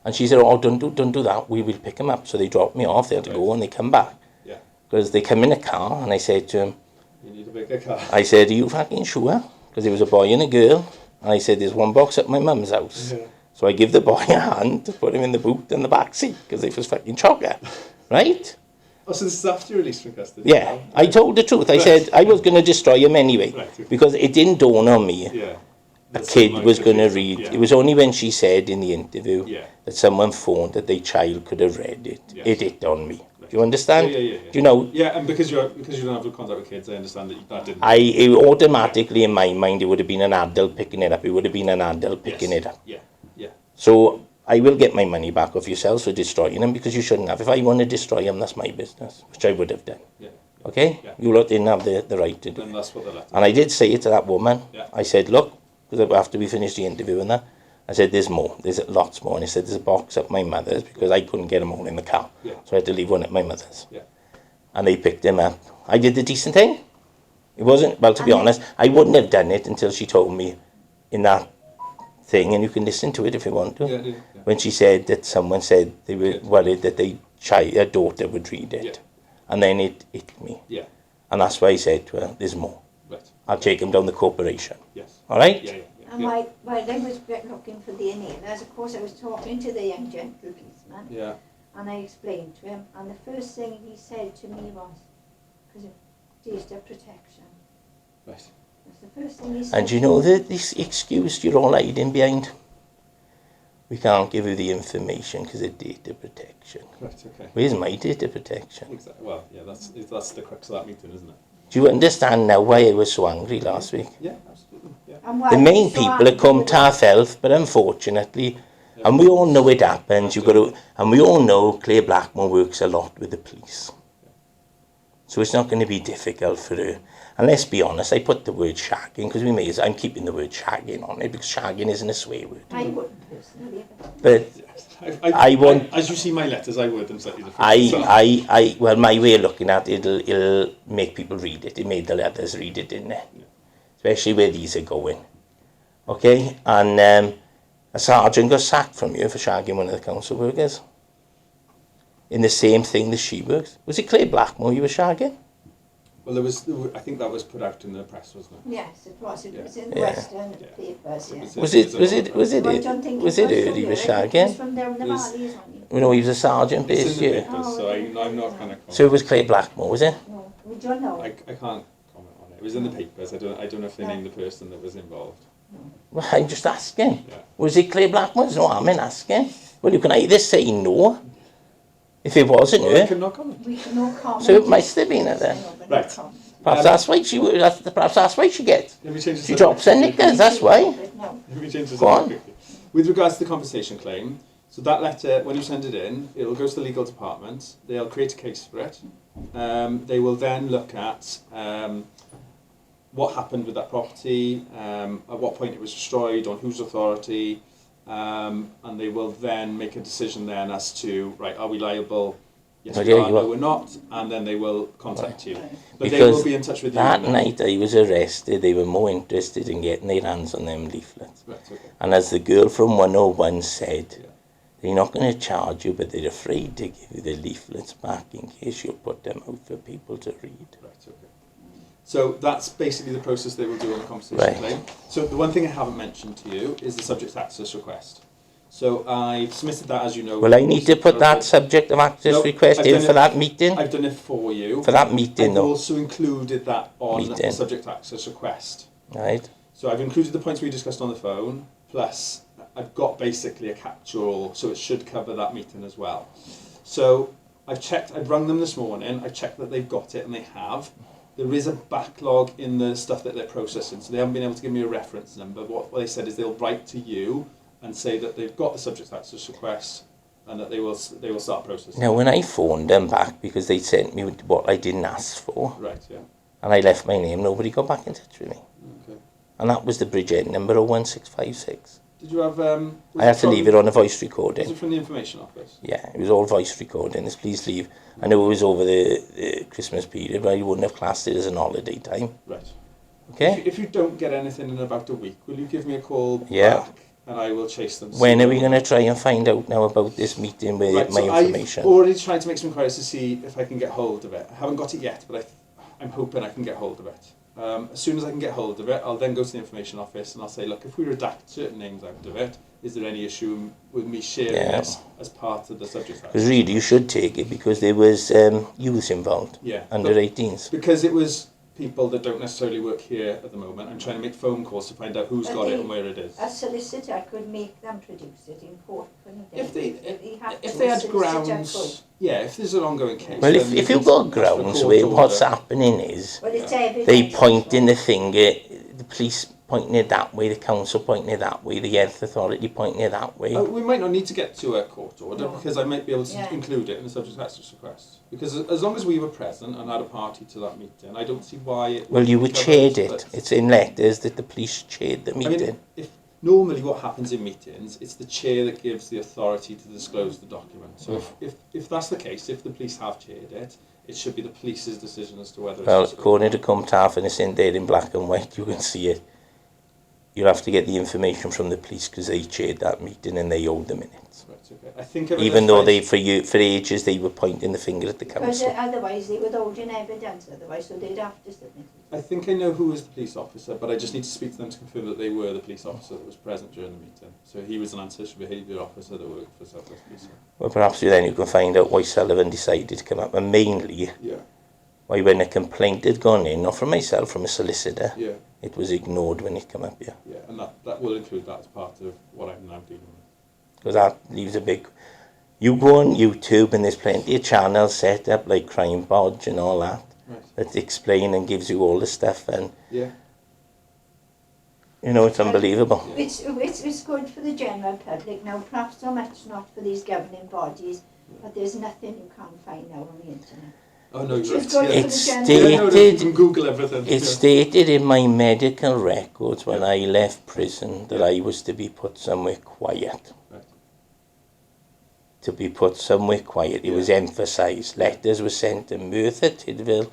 And she said, oh, don't do that. We will pick him up. So they dropped me off. They had to go and they come back. Yeah. Because they come in a car and I said to him, you need a bigger car. I said, are you fucking sure? Because there was a boy and a girl. And I said, there's one box at my mum's house. Yeah. So I give the boy a hand to put him in the boot and the back seat because they was fucking chocker. Right? Oh, so this is after you're released from custody? Yeah. I told the truth. I said I was going to destroy him anyway. Right. Because it didn't dawn on me. Yeah. A kid was going to read. Yeah. It was only when she said in the interview Yeah. that someone phoned that their child could have read it. Yes. It hit on me. Do you understand? Yeah. Do you know? Yeah, and because you don't have contact with kids, I understand that didn't. It automatically in my mind it would have been an adult picking it up. It would have been an adult picking it up. Yeah. So I will get my money back off yourselves for destroying them because you shouldn't have. If I want to destroy them, that's my business, which I would have done. Yeah. Okay? Yeah. You lot didn't have the right to do And it. that's what the letter. And I did say it to that woman. Yeah. I said, look, because after we finished the interview and that, I said, there's more. There's lots more. And I said, there's a box at my mother's because I couldn't get them all in the car. Yeah. So I had to leave one at my mother's. Yeah. And they picked him up. I did the decent thing. It wasn't, well, to be honest, I wouldn't have done it until she told me in that thing, and you can listen to it if you want to, Yeah. when she said that someone said they were worried that their daughter would read it. Yeah. And then it hit me. Yeah. And that's why I said to her, there's more. Right. I'll take him down the corporation. Yes. All right? Yeah. And while I was looking for the inhalers, of course I was talking to the young gentle policeman. Yeah. And I explained to him, and the first thing he said to me was, because of data protection. Right. That's the first thing he said. And you know this excuse you're all hiding behind? We can't give you the information because of data protection. Right. Okay. Where's my data protection? Exactly. Well, yeah. That's the crux of that meeting, isn't it? Do you understand now why I was so angry last week? Yeah. Absolutely. Yeah. And The main people have come tydfil, but unfortunately, and we all know it happens, and we all know Claire Blackmore works a lot with the police. So it's not going to be difficult for her. And let's be honest, I put the word shagging, because I'm keeping the word shagging on it, because shagging isn't a swear word. I wouldn't personally. But I want, as you see my letters, I word them slightly different. well, my way of looking at it, it'll make people read it. It made the letters read it, didn't it? Yeah. Especially where these are going. Okay? And a sergeant got sacked from you for shagging one of the council workers. In the same thing that she works. Was it Claire Blackmore you were shagging? Well, I think that was put out in the press, wasn't it? Yes, it was. It was in the Yeah. Western papers, yeah. Was it her he was He was shagging? from down the It was- valleys, wasn't he? You know, he was a sergeant It's based in the here. papers, so I'm not kind of. So it was Claire Blackmore, was it? No, we don't know. I can't comment on it. It was in the papers. I don't know if they named the person that was involved. Well, I'm just asking. Yeah. Was it Claire Blackmore? There's no harm in asking. Well, you can either say no, if it wasn't Well, I her. can not comment. We can no comment. So it must have been her then. Right. Perhaps that's why she gets. Let me change the She drops her knickers, that's why. No. Let me change this Go on. quickly. With regards to the compensation claim, so that letter, when you send it in, it will go to the legal department. They'll create a case for it. They will then look at what happened with that property, at what point it was destroyed, on whose authority, and they will then make a decision then as to, right, are we liable? Yes, Oh, we yeah, are, you no, are. we're not, and then they will contact you. But Because they will be in touch with you. that now. night I was arrested, they were more interested in getting their hands on them leaflets. Right, okay. And as the girl from 101 said, Yeah. they're not going to charge you, but they're afraid to give you the leaflets back in case you put them out for people to read. Right, okay. So that's basically the process they will do on the compensation Right. claim. So the one thing I haven't mentioned to you is the subject access request. So I've submitted that, as you know. Well, I need to put that subject of access No, request I've in done for it- that meeting. I've done it for you. For that meeting, I've though. also included that on the Meeting. subject access request. Right? So I've included the points we discussed on the phone, plus I've got basically a capture, so it should cover that meeting as well. So I've rung them this morning, I've checked that they've got it, and they have. There is a backlog in the stuff that they're processing, so they haven't been able to give me a reference number. What they said is they'll write to you and say that they've got the subject access request and that they will start processing. Now, when I phoned them back because they sent me what I didn't ask for, Right, yeah. and I left my name, nobody got back in touch with me. Okay. And that was the Bridget number 01656. Did you have... I had to leave it on a voice recording. Was it from the information office? Yeah, it was all voice recording. Please leave. I know it was over the Christmas period, but I wouldn't have classed it as an holiday time. Right. Okay? If you don't get anything in about a week, will you give me a call Yeah. back and I will chase them. When are we going to try and find out now about this meeting with Right, my so information? I've already tried to make some inquiries to see if I can get hold of it. I haven't got it yet, but I'm hoping I can get hold of it. As soon as I can get hold of it, I'll then go to the information office and I'll say, look, if we redact certain names out of it, is there any issue with me sharing this as part of the subject matter? Because really, you should take it because there was youths involved, under 18s. Because it was people that don't necessarily work here at the moment. I'm trying to make phone calls to find out who's got it and where it is. A solicitor could make them produce it in court, couldn't they? If they had grounds, if there's an ongoing case. Well, if you've got grounds where what's happening is, they pointing the finger, the police pointing it that way, the council pointing it that way, the health authority pointing it that way. We might not need to get to a court order because I might be able to include it in the subject access request. Because as long as we were present and had a party to that meeting, I don't see why it. Well, you were chaired it. It's in letters that the police chaired the meeting. I mean, normally what happens in meetings, it's the chair that gives the authority to disclose the document. So if that's the case, if the police have chaired it, it should be the police's decision as to whether. Well, according to Cumtaff, and it's in there in black and white, you can see it. You'll have to get the information from the police because they chaired that meeting and they owed the minutes. Right, okay. I think even though they, for ages, they were pointing the finger at the council. Because otherwise they would hold in evidence, otherwise, so they'd have to submit it. I think I know who was the police officer, but I just need to speak to them to confirm that they were the police officer that was present during the meeting. So he was an antisocial behaviour officer that worked for South West Police. Well, perhaps then you can find out why Sullivan decided to come up, and mainly why when a complaint had gone in, not from myself, from a solicitor, it was ignored when it came up here. Yeah, and that will include that as part of what I'm now dealing with. Because that leaves a big... You go on YouTube and there's plenty of channels set up like Crime Bodge and all that, that explain and gives you all the stuff, and you know, it's unbelievable. It's good for the general public now, perhaps so much not for these governing bodies, but there's nothing you can't find now on the internet. Oh no, you're right. It's stated, you can Google everything. It's stated in my medical records when I left prison that I was to be put somewhere quiet. To be put somewhere quiet. It was emphasised. Letters were sent to Merthyr, Tydfil,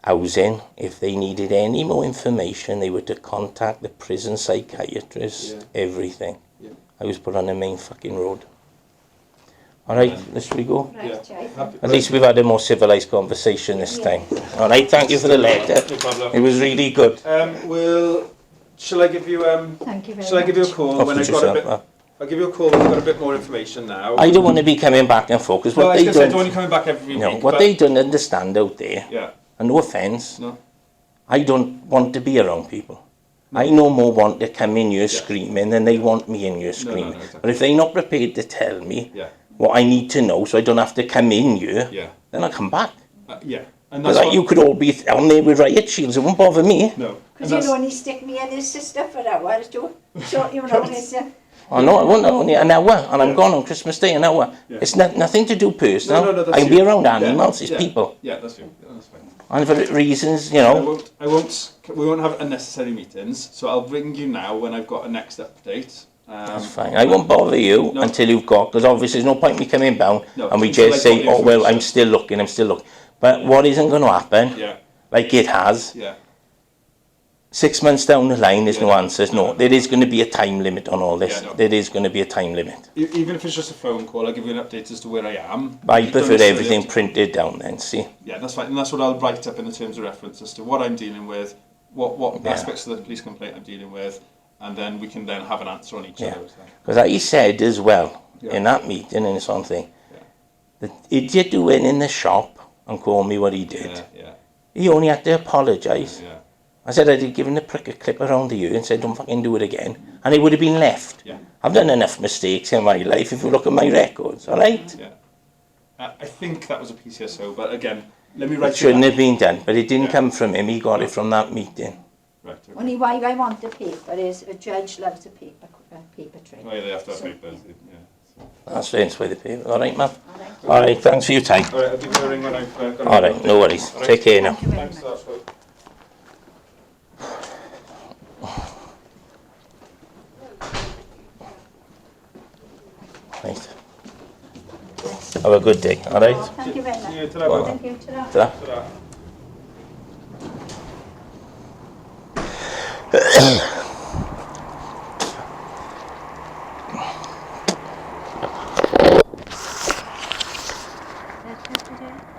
housing. If they needed any more information, they were to contact the prison psychiatrist, everything. I was put on the main fucking road. Alright, let's we go. At least we've had a more civilised conversation this time. Alright, thank you for the letter. No problem. It was really good. Shall I give you Thank you very shall I give you a call when I've got a bit? I'll give you a call when I've got a bit more information now. I don't want to be coming back and forth because what they don't want you coming back every week. What they don't understand out there. And no offence. I don't want to be around people. I no more want to come in here screaming than they want me in here screaming. Exactly. But if they're not prepared to tell me what I need to know so I don't have to come in here, then I'll come back. And that's like you could all be on there with riot shields, it won't bother me. No. Because you'd only stick me and his sister for an hour, so you know, it's... Oh no, I won't, only an hour, and I'm gone on Christmas Day, an hour. It's nothing to do personal. I can be around animals, it's people. Yeah, that's fine. That's fine. And for reasons, you know. We won't have unnecessary meetings, so I'll ring you now when I've got a next update. That's fine. I won't bother you until you've got, because obviously there's no point me coming down and we just say, oh well, I'm still looking. But what isn't going to happen, like it has, 6 months down the line, there's no answers. No, there is going to be a time limit on all this. There is going to be a time limit. Even if it's just a phone call, I'll give you an update as to where I am. I prefer everything printed down then, see? Yeah, that's fine. And that's what I'll write up in the terms of reference as to what I'm dealing with, what aspects of the police complaint I'm dealing with, and then we can then have an answer on each of those. Because he said as well, in that meeting and something, the idiot who went in the shop and called me what he did, he only had to apologise. I said I'd given the prick a clip around the ear and said don't fucking do it again, and it would have been left. I've done enough mistakes in my life if you look at my records, alright? I think that was a PCSO, but again, let me write it. It shouldn't have been done, but it didn't come from him, he got it from that meeting. Right, only why I want the paper is a judge loves a paper trail. Oh yeah, they have to have papers. That's why the paper. Alright, man. Alright, thanks for your time. Alright, I'll give you a ring when I've got alright, no worries. Take care now. Thanks for that. Right. Have a good day, alright? Oh, thank you very much. See you ta-ra. Thank you, ta-ra. Ta-ra. for today?